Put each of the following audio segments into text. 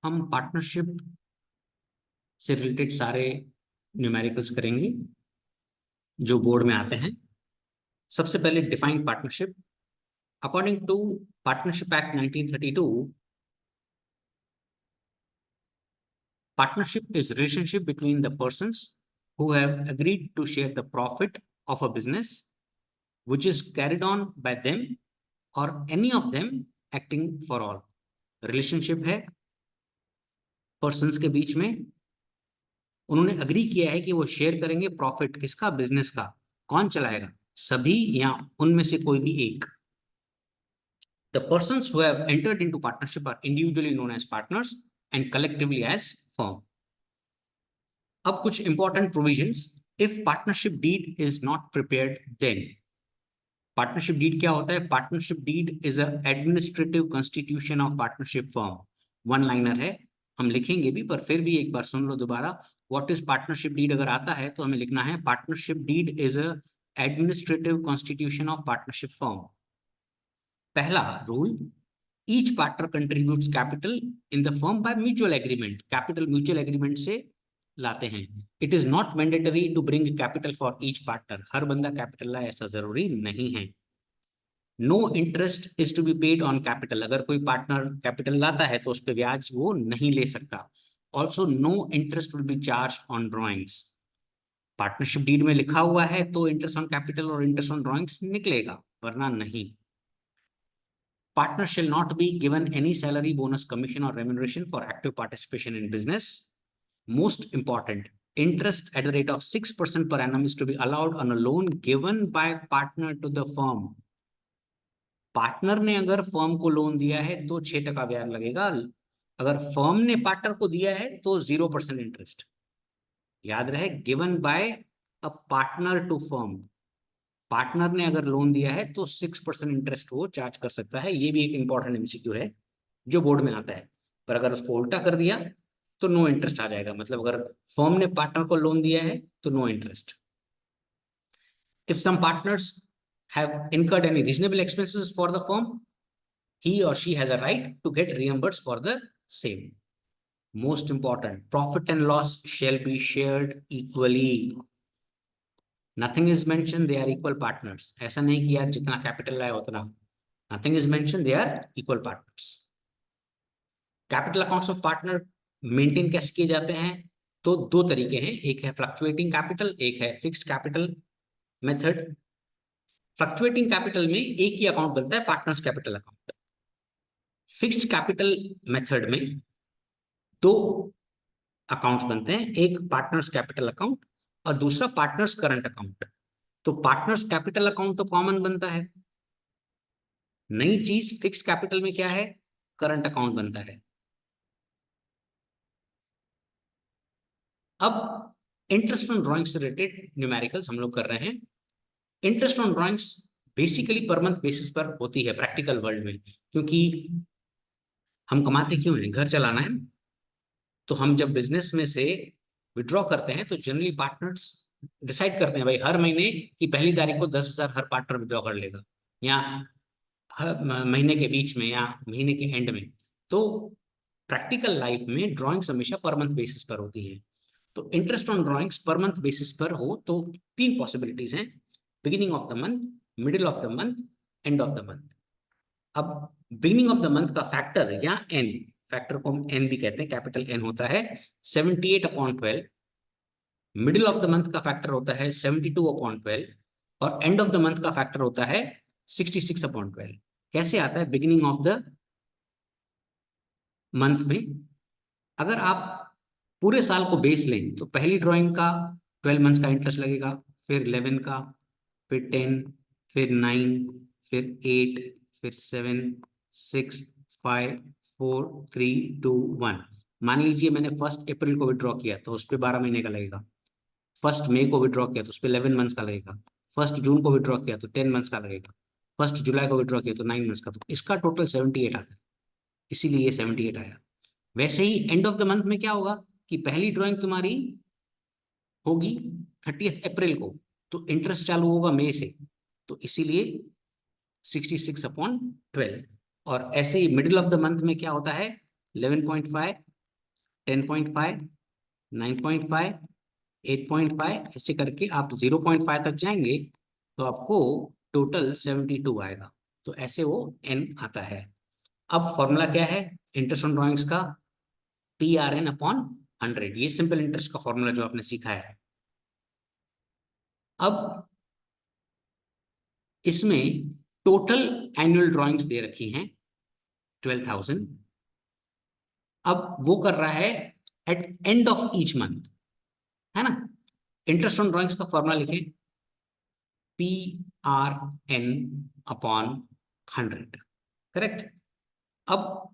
हम पार्टनरशिप से रिलेटेड सारे न्यूमेरिकल्स करेंगे जो बोर्ड में आते हैं। सबसे पहले define partnership. According to partnership act 1932, partnership is relationship between the persons who have agreed to share the profit of a business which is carried on by them or any of them acting for all. Relationship है persons के बीच में, उन्होंने agree किया है कि वो share करेंगे profit किसका, बिजनेस का। कौन चलाएगा, सभी या उनमें से कोई भी एक। The persons who have entered into partnership are individually known as partners and collectively as firm. अब कुछ important provisions. If partnership deed is not prepared then. Partnership deed क्या होता है? Partnership deed is a administrative constitution of partnership firm. One liner है, हम लिखेंगे भी, पर फिर भी एक बार सुन लो दोबारा। What is partnership deed? अगर आता है तो हमें लिखना है partnership deed is a administrative constitution of partnership firm. पहला rule, each partner contributes capital in the firm by mutual agreement. Capital mutual agreement से लाते हैं। It is not mandatory to bring capital for each partner. हर बंदा capital लाए ऐसा जरूरी नहीं है। No interest is to be paid on capital. अगर कोई पार्टनर कैपिटल लाता है तो उस पर ब्याज वो नहीं ले सकता। Also no interest will be charge on drawings. Partnership deed में लिखा हुआ है तो इंटरेस्ट ऑन कैपिटल और इंटरेस्ट ऑन ड्रॉइंग्स निकलेगा, वरना नहीं। Partner shall not be given any salary, bonus, commission, or remuneration for active participation in business. Most important, interest at the rate of 6% per annum is to be allowed on a loan given by partner to the firm. Partner ने अगर firm को loan दिया है तो 6% ब्याज लगेगा। अगर firm ने पार्टनर को दिया है तो 0% इंटरेस्ट। याद रहे, given by a partner to firm. Partner ने अगर लोन दिया है तो 6% इंटरेस्ट वो चार्ज कर सकता है। ये भी एक इंपॉर्टेंट एमसीक्यू है जो बोर्ड में आता है। पर अगर उसको उल्टा कर दिया तो नो इंटरेस्ट आ जाएगा। मतलब अगर फर्म ने पार्टनर को लोन दिया है तो no interest. If some partners have incurred any reasonable expenses for the firm, he or she has a right to get reimbursed for the same. Most important, profit and loss shall be shared equally. Nothing is mentioned they are equal partners. ऐसा नहीं कि यार जितना capital लाया उतना। Nothing is mentioned they are equal partners. Capital accounts of partner maintain कैसे किए जाते हैं? तो दो तरीके हैं, एक है फ्लक्चुएटिंग कैपिटल, एक है fixed capital method. Fluctuating capital में एक ही अकाउंट बनता है, partners capital account. Fixed capital method में दो अकाउंट्स बनते हैं, एक पार्टनर्स कैपिटल अकाउंट और दूसरा पार्टनर्स करंट अकाउंट। तो पार्टनर्स कैपिटल अकाउंट तो कॉमन बनता है। नई चीज फिक्स्ड कैपिटल में क्या है? करंट अकाउंट बनता है। अब इंटरेस्ट ऑन ड्रॉइंग से रिलेटेड न्यूमेरिकल्स हम लोग कर रहे हैं। Interest on drawings basically per month basis पर होती है प्रैक्टिकल वर्ल्ड में, क्योंकि हम कमाते क्यों हैं? घर चलाना है ना। तो हम जब बिजनेस में से विड्रॉ करते हैं तो जनरली पार्टनर्स डिसाइड करते हैं भाई हर महीने की पहली तारीख को 10,000 हर पार्टनर विड्रॉ कर लेगा, या हर महीने के बीच में या महीने के एंड में। तो प्रैक्टिकल लाइफ में ड्रॉइंग्स हमेशा पर मंथ बेसिस पर होती है। तो interest on drawings per month basis पर हो तो तीन पॉसिबिलिटीज हैं, beginning of the month, middle of the month, and of the month. अब बिगिनिंग ऑफ द मंथ का फैक्टर या एन, फैक्टर को हम एन भी कहते हैं, कैपिटल एन होता है 78/12। मिडिल ऑफ द मंथ का फैक्टर होता है 72/12 और एंड ऑफ द मंथ का फैक्टर होता है 66/12। कैसे आता है बिगिनिंग ऑफ द मंथ में? अगर आप पूरे साल को बेस लें तो पहली ड्राइंग का 12 मंथ्स का इंटरेस्ट लगेगा, फिर 11 का, फिर 10, फिर 9, फिर 8, फिर 7, 6, 5, 4, 3, 2, 1। मान लीजिए मैंने 1 अप्रैल को विड्रॉ किया तो उस पर 12 महीने का लगेगा। 1 मई को विड्रॉ किया तो उस पर 11 मंथ्स का लगेगा। 1 जून को विड्रॉ किया तो 10 मंथ्स का लगेगा। 1 जुलाई को विड्रॉ किया तो 9 मंथ्स का। तो इसका टोटल 78 आता है, इसीलिए ये 78 आया। वैसे ही एंड ऑफ द मंथ में क्या होगा कि पहली ड्राइंग तुम्हारी होगी 30 अप्रैल को, तो इंटरेस्ट चालू होगा मई से, तो इसीलिए 66/12। और ऐसे ही मिडिल ऑफ द मंथ में क्या होता है 11.5, 10.5, 9.5, 8.5, ऐसे करके आप 0.5 तक जाएंगे तो आपको टोटल 72 आएगा। तो ऐसे वो n आता है। अब फॉर्मूला क्या है इंटरेस्ट ऑन ड्रॉइंग्स का? PRN/100। ये सिंपल इंटरेस्ट का फॉर्मूला जो आपने सीखा है। अब इसमें टोटल एनुअल ड्रॉइंग्स दे रखी हैं 12,000। अब वो कर रहा है at end of each month, है ना। इंटरेस्ट ऑन ड्रॉइंग्स का फॉर्मूला लिखें, PRN/100, करेक्ट। अब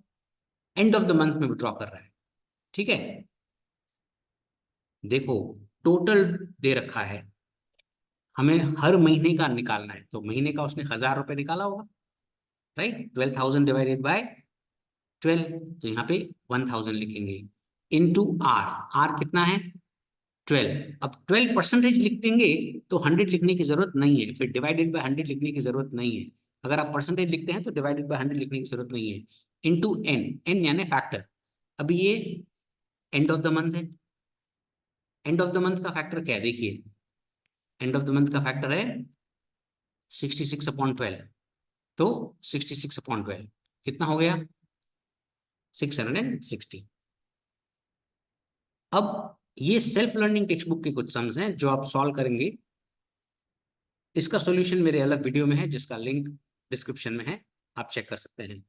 एंड ऑफ द मंथ में विड्रॉ कर रहा है, ठीक है। देखो टोटल दे रखा है, हमें हर महीने का निकालना है, तो महीने का उसने 1,000 रुपए निकाला होगा, राइट। 12,000 डिवाइडेड बाय 12, तो यहाँ पे 1,000 लिखेंगे इनटू आर। आर कितना है? 12। अब 12% लिख देंगे तो 100 लिखने की जरूरत नहीं है, फिर डिवाइडेड बाय 100 लिखने की जरूरत नहीं है। अगर आप परसेंटेज लिखते हैं तो डिवाइडेड बाय 100 लिखने की जरूरत नहीं है। इनटू एन, एन यानी फैक्टर। अभी ये एंड ऑफ द मंथ है, एंड ऑफ द मंथ का फैक्टर क्या है देखिए, एंड ऑफ द मंथ का फैक्टर है 66/12। तो 66/12 कितना हो गया? 660। अब ये सेल्फ लर्निंग टेक्स्ट बुक के कुछ सम्स हैं जो आप सॉल्व करेंगे। इसका सॉल्यूशन मेरे अलग वीडियो में है जिसका लिंक डिस्क्रिप्शन में है, आप चेक कर सकते हैं।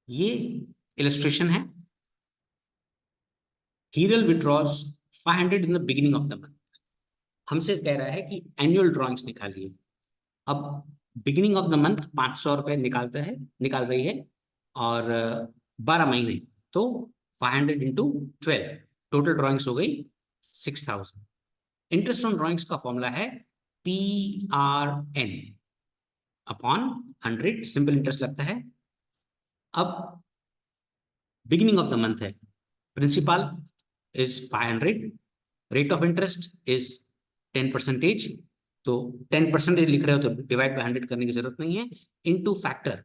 ये इलस्ट्रेशन है, Hiral withdraws 500 in the beginning of the month. हमसे कह रहा है कि एनुअल ड्रॉइंग्स निकालिए। अब बिगिनिंग ऑफ द मंथ 500 रुपए निकालता है, निकाल रही है, और 12 महीने, तो 500 इंटू 12, टोटल ड्रॉइंग्स हो गई 6,000। इंटरेस्ट ऑन ड्रॉइंग्स का फॉर्मूला है PRN/100, सिंपल इंटरेस्ट लगता है। अब बिगिनिंग ऑफ द मंथ है, principal is 500, rate of interest is 10%, तो 10% लिख रहे हो तो डिवाइड बाय 100 करने की जरूरत नहीं है, इनटू फैक्टर।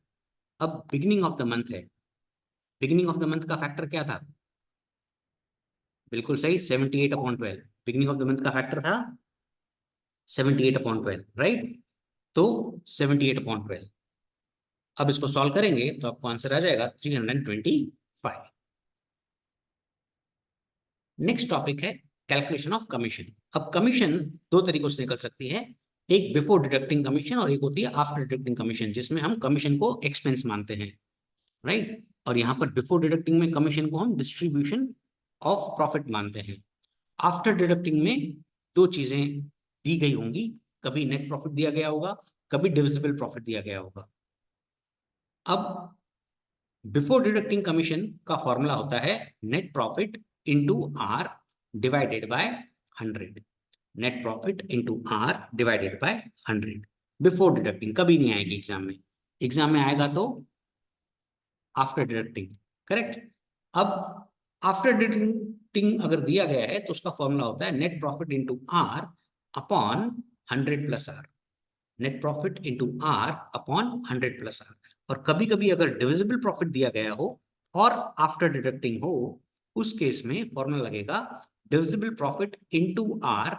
अब बिगिनिंग ऑफ द मंथ है, बिगिनिंग ऑफ द मंथ का फैक्टर क्या था? बिल्कुल सही, 78/12। बिगिनिंग ऑफ द मंथ का फैक्टर था 78/12, राइट। तो 78/12। अब इसको सॉल्व करेंगे तो आपको आंसर आ जाएगा 325। नेक्स्ट टॉपिक है कैलकुलेशन ऑफ कमीशन। अब कमीशन दो तरीकों से निकल सकती है, एक बिफोर डिडक्टिंग कमीशन और एक होती है आफ्टर डिडक्टिंग कमीशन, जिसमें हम कमीशन को एक्सपेंस मानते हैं, राइट। और यहाँ पर बिफोर डिडक्टिंग में कमीशन को हम डिस्ट्रीब्यूशन ऑफ प्रॉफिट मानते हैं। आफ्टर डिडक्टिंग में दो चीजें दी गई होंगी, कभी नेट प्रॉफिट दिया गया होगा, कभी डिविजिबल प्रॉफिट दिया गया होगा। अब बिफोर डिडक्टिंग कमीशन का फॉर्मूला होता है net profit into R divided by 100। Net profit into R divided by 100। Before deducting कभी नहीं आएगी एग्जाम में, एग्जाम में आएगा तो आफ्टर डिडक्टिंग, करेक्ट। अब आफ्टर डिडक्टिंग अगर दिया गया है तो उसका फॉर्मूला होता है net profit into R upon 100 plus R. Net profit into R upon 100 plus R. और कभी कभी अगर डिविजिबल प्रॉफिट दिया गया हो और आफ्टर डिडक्टिंग हो, उस केस में फॉर्मूला लगेगा divisible profit into R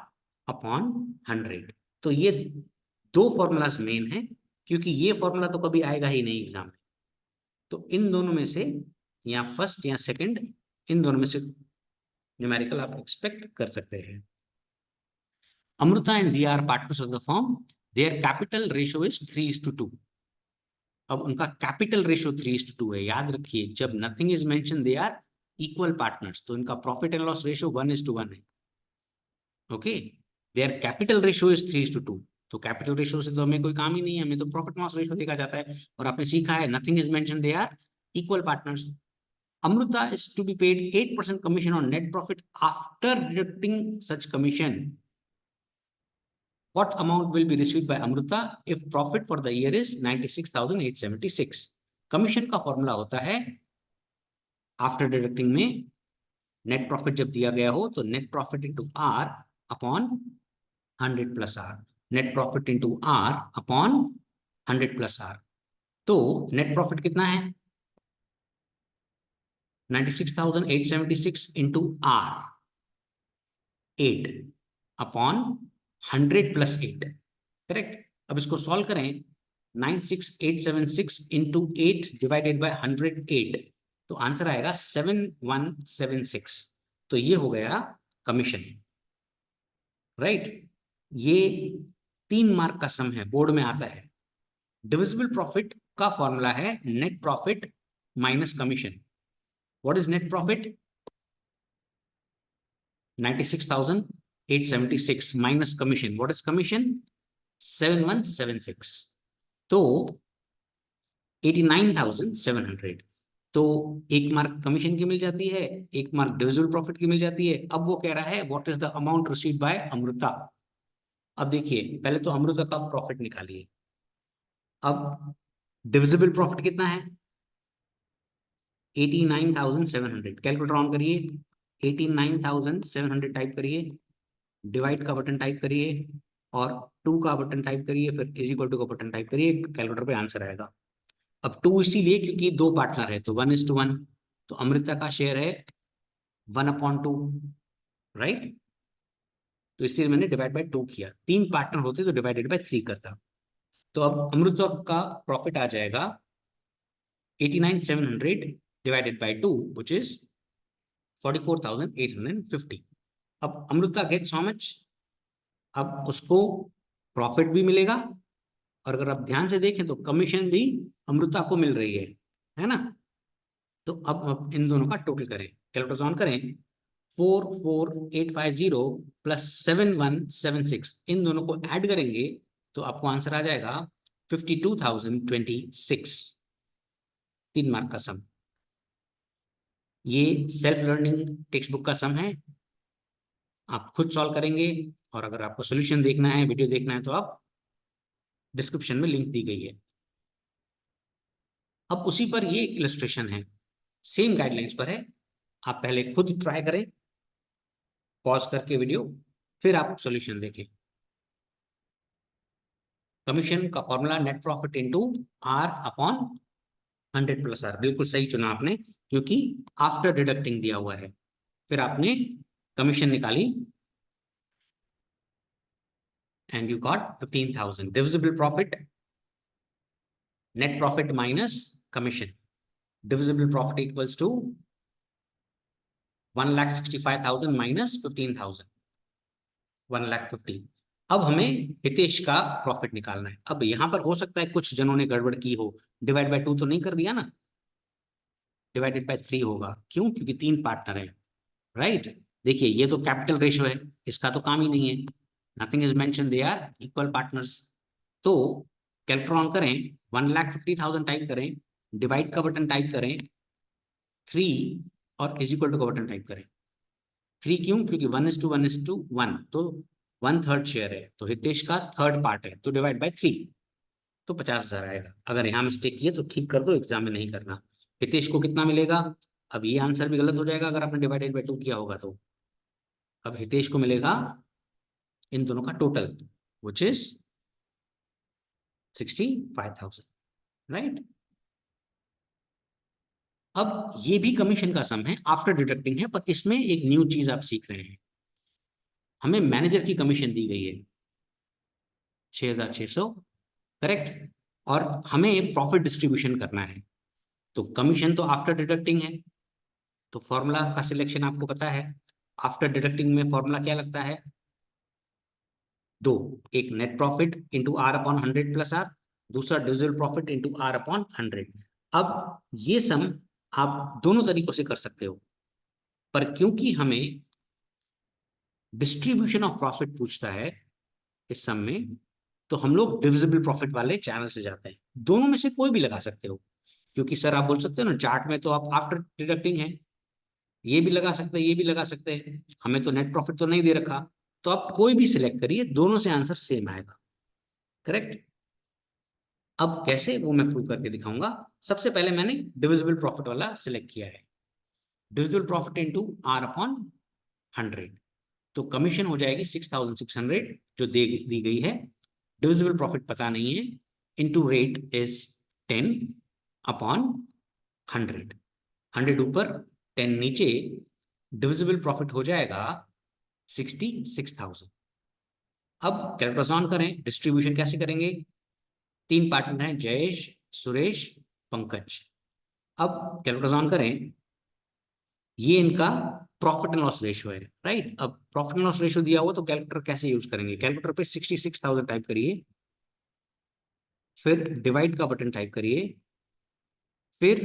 upon 100। तो ये दो फॉर्मूलाज मेन है, क्योंकि ये फॉर्मूला तो कभी आएगा ही नहीं एग्जाम में। तो इन दोनों में से या फर्स्ट या सेकंड, इन दोनों में से न्यूमेरिकल आप एक्सपेक्ट कर सकते हैं। Amruta and Diya are partners of the firm, their capital ratio is 3:2। अब उनका कैपिटल रेशियो 3:2 है। याद रखिए जब nothing is mention they are equal partners, तो इनका प्रॉफिट एंड लॉस रेशियो 1:1 है। Okay, their capital ratio is 3:2। तो कैपिटल रेशियो से तो हमें कोई काम ही नहीं है, हमें तो प्रॉफिट लॉस रेशियो देखा जाता है। और आपने सीखा है nothing is mention they are equal partners. Amruta is to be paid 8% commission on net profit after deducting such commission. What amount will be received by Amruta if profit for the year is 96,876? Commission का formula होता है after deducting में net profit जब दिया गया हो तो net profit into R upon 100 plus R. Net profit into R upon 100 plus R. तो नेट प्रॉफिट कितना है? 96,876 into R 8 upon 100 plus 8, correct. अब इसको सॉल्व करें, 96,876 into 8 डिवाइडेड बाय 108, तो आंसर आएगा 7176। तो ये हो गया कमीशन, राइट। ये 3 मार्क का सम है, बोर्ड में आता है। डिविजिबल प्रॉफिट का फॉर्मूला है net profit minus commission. What is net profit? 96,876 minus commission. What is commission? 7176। तो 89,700। तो 1 मार्क कमीशन की मिल जाती है, 1 मार्क डिविजिबल प्रॉफिट की मिल जाती है। अब वो कह रहा है what is the amount received by Amrita. अब देखिए, पहले तो अमृता का प्रॉफिट निकालिए। अब डिविजिबल प्रॉफिट कितना है? 89,700। कैलकुलेटर ऑन करिए, 89,700 टाइप करिए, डिवाइड का बटन टाइप करिए और 2 का बटन टाइप करिए, फिर इज इक्वल टू का बटन टाइप करिए, कैलकुलेटर पे आंसर आएगा। अब 2 इसीलिए क्योंकि 2 पार्टनर है, तो 1:1। तो अमृता का शेयर है 1/2, राइट। तो इसलिए मैंने डिवाइड बाय 2 किया। 3 पार्टनर होते तो डिवाइडेड बाय 3 करता। तो अब अमृता का प्रॉफिट आ जाएगा 89,700 डिवाइडेड बाय 2 विच इज 44,850। अब अमृता गेट्स हाउ मच? अब उसको प्रॉफिट भी मिलेगा, और अगर आप ध्यान से देखें तो कमीशन भी अमृता को मिल रही है ना। तो अब इन दोनों का टोटल करें, कैलकुलेटर ऑन करें। 44,850 प्लस 7176, इन दोनों को ऐड करेंगे तो आपको आंसर आ जाएगा 52,026। 3 मार्क का सम। ये सेल्फ लर्निंग टेक्स्ट बुक का सम है, आप खुद सॉल्व करेंगे। और अगर आपको सोल्यूशन देखना है, वीडियो देखना है, तो आप डिस्क्रिप्शन में लिंक दी गई है। अब उसी पर ये इलस्ट्रेशन है, सेम गाइडलाइंस पर है। आप पहले खुद ट्राई करें, पॉज करके वीडियो, फिर आप सॉल्यूशन देखें। कमीशन का formula net profit into R upon 100 plus R. बिल्कुल सही चुना आपने, क्योंकि आफ्टर डिडक्टिंग दिया हुआ है। फिर आपने कमीशन निकाली and you got 15,000। Divisible profit, net profit minus commission. Divisible profit equals to 1,65,000 minus 15,000, 1,50,000। अब हमें हितेश का प्रॉफिट निकालना है। अब यहां पर हो सकता है कुछ जनों ने गड़बड़ की हो, डिवाइड बाय 2 तो नहीं कर दिया ना, डिवाइडेड बाय 3 होगा। क्यों? क्योंकि 3 पार्टनर है, राइट। देखिए, ये तो कैपिटल रेशियो है, इसका तो काम ही नहीं है। Nothing is mention, they are equal partners. तो कैलकुलेटर ऑन करें, 1,50,000 टाइप करें, डिवाइड का बटन टाइप करें, 3 और इज इक्वल टू का बटन टाइप करें। 3 क्यों? क्योंकि 1:1:1, तो 1/3 शेयर है, तो हितेश का 3rd पार्ट है, तो डिवाइड बाय 3, तो 50,000 आएगा। अगर यहाँ मिस्टेक किए तो ठीक कर दो, एग्जाम में नहीं करना। हितेश को कितना मिलेगा? अब ये आंसर भी गलत हो जाएगा अगर आपने डिवाइडेड बाय 2 किया होगा तो। अब हितेश को मिलेगा इन दोनों का टोटल, विच इज 65,000, राइट। अब ये भी कमीशन का सम है, आफ्टर डिडक्टिंग है, पर इसमें एक न्यू चीज आप सीख रहे हैं। हमें मैनेजर की कमीशन दी गई है 6,600, करेक्ट। और हमें प्रॉफिट डिस्ट्रीब्यूशन करना है, तो कमीशन तो आफ्टर डिडक्टिंग है। तो फॉर्मूला का सिलेक्शन आपको पता है। आफ्टर डिडक्टिंग में फॉर्मूला क्या लगता है? 2, एक net profit into R upon 100 plus R, दूसरा divisible profit into R upon 100। अब ये सम आप दोनों तरीकों से कर सकते हो, पर क्योंकि हमें डिस्ट्रीब्यूशन ऑफ प्रॉफिट पूछता है इस सम में, तो हम लोग डिविजिबल प्रॉफिट वाले चैनल से जाते हैं। दोनों में से कोई भी लगा सकते हो, क्योंकि सर आप बोल सकते हो ना, चार्ट में तो आप आफ्टर डिडक्टिंग है, ये भी लगा सकते हैं, ये भी लगा सकते हैं, हमें तो नेट प्रॉफिट तो नहीं दे रखा। तो आप कोई भी सिलेक्ट करिए, दोनों से आंसर सेम आएगा, करेक्ट। अब कैसे, वो मैं प्रूव करके दिखाऊंगा। सबसे पहले मैंने डिविजिबल प्रॉफिट वाला सिलेक्ट किया है, divisible profit into R upon 100। तो कमीशन हो जाएगी 6,600 जो दी गई है। डिविजिबल प्रॉफिट पता नहीं है, इंटू रेट इज 10 अपॉन 100। 100 ऊपर 10 नीचे, डिविजिबल प्रॉफिट हो जाएगा 66,000। अब कैलकुलेशन ऑन करें, डिस्ट्रीब्यूशन कैसे करेंगे? 3 पार्टनर हैं, जयेश, सुरेश, पंकज। अब कैलकुलेशन ऑन करें, ये इनका प्रॉफिट एंड लॉस रेशियो है, राइट। अब प्रॉफिट एंड लॉस रेशियो दिया हुआ तो कैलकुलेटर कैसे यूज करेंगे? कैलकुलेटर पे 66,000 टाइप करिए, फिर डिवाइड का बटन टाइप करिए, फिर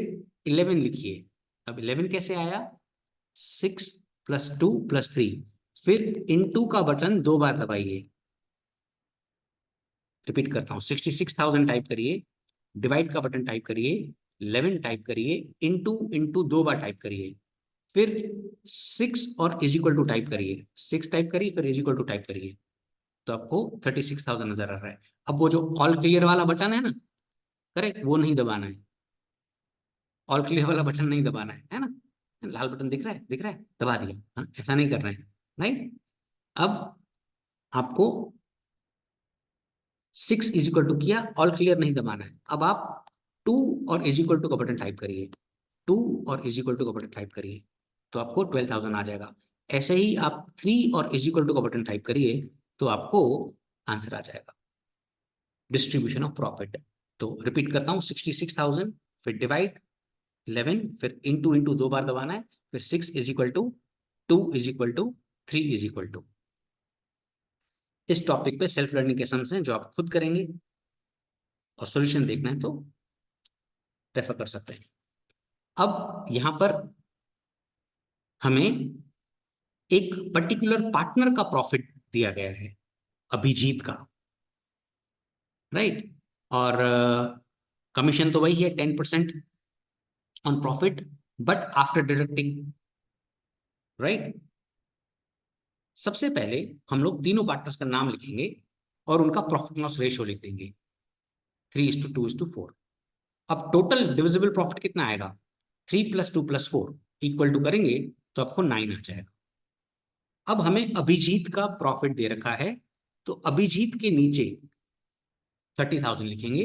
11 लिखिए। अब 11 कैसे आया? 6 + 2 + 3, फिर इनटू का बटन 2 बार दबाइए। रिपीट करता हूं, 66,000 टाइप करिए, डिवाइड का बटन टाइप करिए, 11 टाइप करिए, इनटू इनटू 2 बार टाइप करिए, फिर 6 और इज इक्वल टू टाइप करिए, 6 टाइप करिए, फिर इज इक्वल टू टाइप करिए, तो आपको 36,000 नजर आ रहा है। अब वो जो ऑल क्लियर वाला बटन है ना, करेक्ट, वो नहीं दबाना है। ऑल क्लियर वाला बटन नहीं दबाना है ना? लाल बटन दिख रहा है? दिख रहा है, दबा दिया। हाँ, ऐसा नहीं करना है, राइट। अब आपको 6 इज इक्वल टू किया, ऑल क्लियर नहीं दबाना है। अब आप 2 और इज इक्वल टू का बटन टाइप करिए, 2 और इज इक्वल टू का बटन टाइप करिए, तो आपको 12,000 आ जाएगा। ऐसे ही आप 3 और इज इक्वल टू का बटन टाइप करिए, तो आपको आंसर आ जाएगा, डिस्ट्रीब्यूशन ऑफ प्रॉफिट। तो रिपीट करता हूँ, 66,000, फिर डिवाइड 11, फिर इंटू इंटू 2 बार दबाना है, फिर 6 is equal to 2 is equal to 3 is equal to. इस टॉपिक पे सेल्फ लर्निंग के सम्स हैं जो आप खुद करेंगे, और सॉल्यूशन देखना है तो रेफर कर सकते हैं। अब यहां पर हमें एक पर्टिकुलर पार्टनर का प्रॉफिट दिया गया है, अभिजीत का, राइट। और कमीशन तो वही है, 10% on profit, but after deducting, right. सबसे पहले हम लोग तीनों पार्टनर्स का नाम लिखेंगे और उनका प्रॉफिट लॉस रेशियो लिख देंगे, 3:2:4। अब टोटल डिविजिबल प्रॉफिट कितना आएगा? 3 + 2 + 4 इक्वल टू करेंगे तो आपको 9 आ जाएगा। अब हमें अभिजीत का प्रॉफिट दे रखा है, तो अभिजीत के नीचे 30,000 लिखेंगे,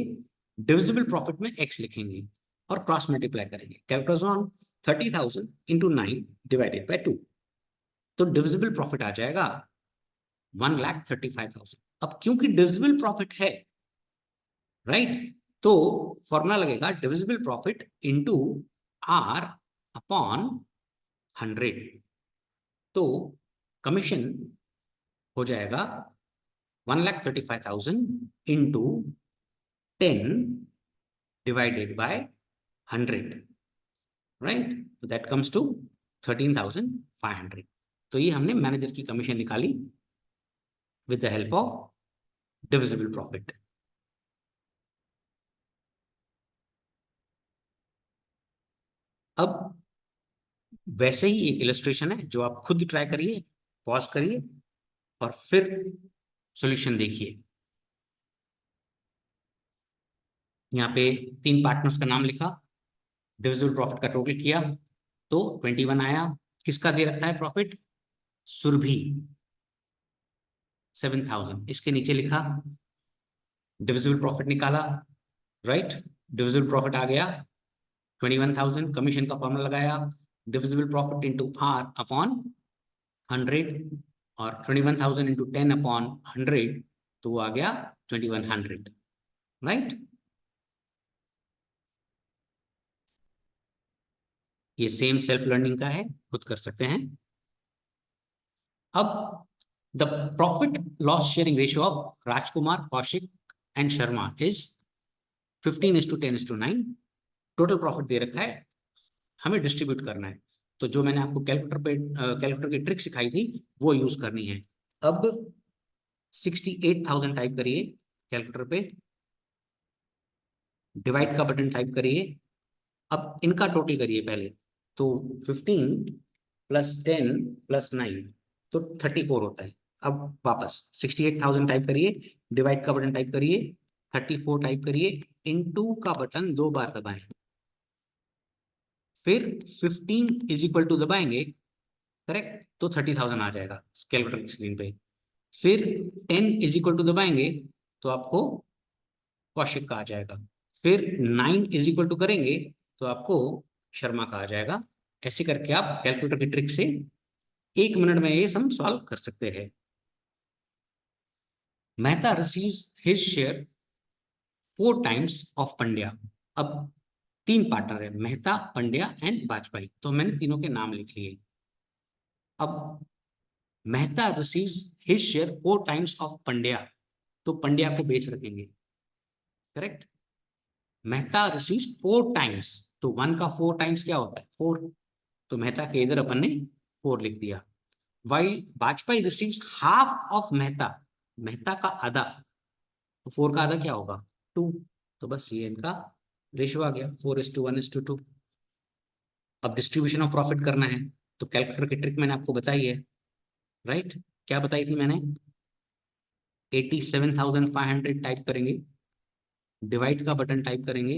डिविजिबल प्रॉफिट में x लिखेंगे और क्रॉस मल्टीप्लाई करेंगे। Calculation on 30,000 into 9 divided by 2, तो डिविजिबल प्रॉफिट आ जाएगा 1,35,000। अब क्योंकि डिविजिबल प्रॉफिट है, राइट, तो फॉर्मूला लगेगा divisible profit into r upon 100। तो कमीशन हो जाएगा 1,35,000 इंटू 10 डिवाइडेड बाय 100, राइट, तो दैट कम्स टू 13,500। तो ये हमने मैनेजर की कमीशन निकाली with the help of divisible profit. अब वैसे ही एक इलस्ट्रेशन है जो आप खुद ट्राई करिए, पॉज करिए और फिर सॉल्यूशन देखिए। यहाँ पे 3 पार्टनर्स का नाम लिखा, डिविजिबल प्रॉफिट का टोटल किया तो 21 आया। किसका दे रखा है प्रॉफिट? सुरभि, 7,000। इसके नीचे लिखा, डिविजिबल प्रॉफिट निकाला, राइट, डिविजिबल प्रॉफिट आ गया 21,000। कमीशन का फॉर्मूला लगाया, divisible profit into R upon 100, और 21,000 इंटू 10 अपॉन 100, तो वो आ गया 2100, राइट। ये सेम सेल्फ लर्निंग का है, खुद कर सकते हैं। अब the profit loss sharing ratio of Rajkumar, Kaushik and Sharma is 15:10:9। Total profit दे रखा है, हमें डिस्ट्रीब्यूट करना है। तो जो मैंने आपको कैलकुलेटर की ट्रिक सिखाई थी वो यूज करनी है। अब 68,000 टाइप करिए कैलकुलेटर पे, डिवाइड का बटन टाइप करिए, अब इनका टोटल करिए पहले, तो 15 + 10 + 9, तो 34 होता है। अब वापस 68,000 टाइप करिए, डिवाइड का बटन टाइप करिए, 34 टाइप करिए, इनटू का बटन 2 बार दबाएं, फिर 15 इज इक्वल टू दबाएंगे, करेक्ट, तो 30,000 आ जाएगा कैलकुलेटर की स्क्रीन पे। फिर 10 इज इक्वल टू दबाएंगे तो आपको कौशिक का आ जाएगा। फिर 9 इज इक्वल टू करेंगे तो आपको शर्मा का आ जाएगा। ऐसे करके आप कैलकुलेटर की ट्रिक से 1 मिनट में ये सम सॉल्व कर सकते हैं। Mehta receives his share 4 times of Pandya. अब 3 पार्टनर है, मेहता, पंड्या एंड वाजपेयी, तो मैंने तीनों के नाम लिख लिए। अब Mehta receives his share 4 times of Pandya, तो पंड्या को बेस रखेंगे, करेक्ट। मेहता रिसीव्स 4 times, तो 1 का 4 times क्या होता है 4, तो मेहता के इधर अपन ने 4 लिख दिया। While Vajpayee receives half of Mehta, Mehta का आधा, तो 4 का आधा क्या होगा 2, तो बस ये इनका रेशियो आ गया 4:1:2। अब डिस्ट्रीब्यूशन ऑफ प्रॉफिट करना है, तो कैलकुलेटर की ट्रिक मैंने आपको बताई है, राइट। क्या बताई थी मैंने, 87,500 टाइप करेंगे, डिवाइड का बटन टाइप करेंगे,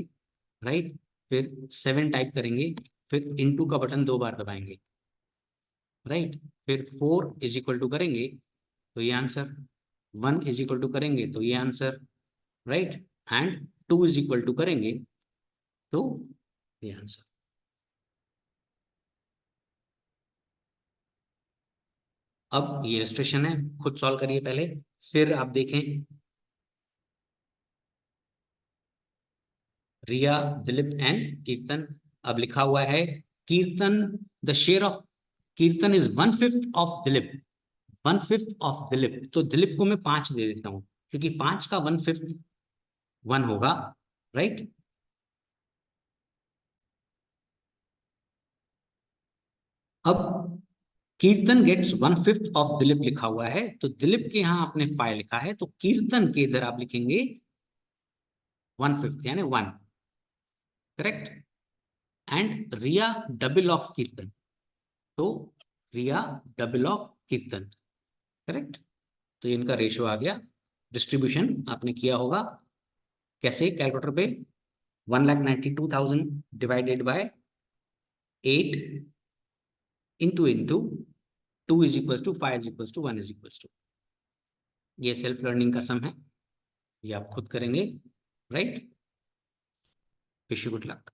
राइट, फिर 7 टाइप करेंगे, फिर इनटू का बटन 2 बार दबाएंगे, राइट, फिर 4 = करेंगे तो ये आंसर, 1 = करेंगे तो ये आंसर, राइट, एंड 2 = करेंगे तो ये आंसर। अब ये इलस्ट्रेशन है, खुद सॉल्व करिए पहले, फिर आप देखें। रिया, दिलीप एंड कीर्तन। अब लिखा हुआ है कीर्तन, द शेयर ऑफ कीर्तन is 1/5 of Dilip, 1/5 of Dilip, तो दिलीप को मैं 5 दे देता हूं, क्योंकि 5 का 1/5 1 होगा, राइट। अब कीर्तन गेट्स 1/5 ऑफ दिलीप लिखा हुआ है, तो दिलीप के यहां आपने 5 लिखा है, तो कीर्तन के इधर आप लिखेंगे 1/5 यानी 1, correct. And Riya double of Kirtan, तो Riya double of Kirtan, correct. तो ये इनका रेशियो आ गया। डिस्ट्रीब्यूशन आपने किया होगा कैसे कैलकुलेटर पे, 1,92,000 डिवाइडेड बाय 8 इंटू 2 = 5 = 1 = ये सेल्फ लर्निंग का सम है, ये आप खुद करेंगे, right. Wish you good luck.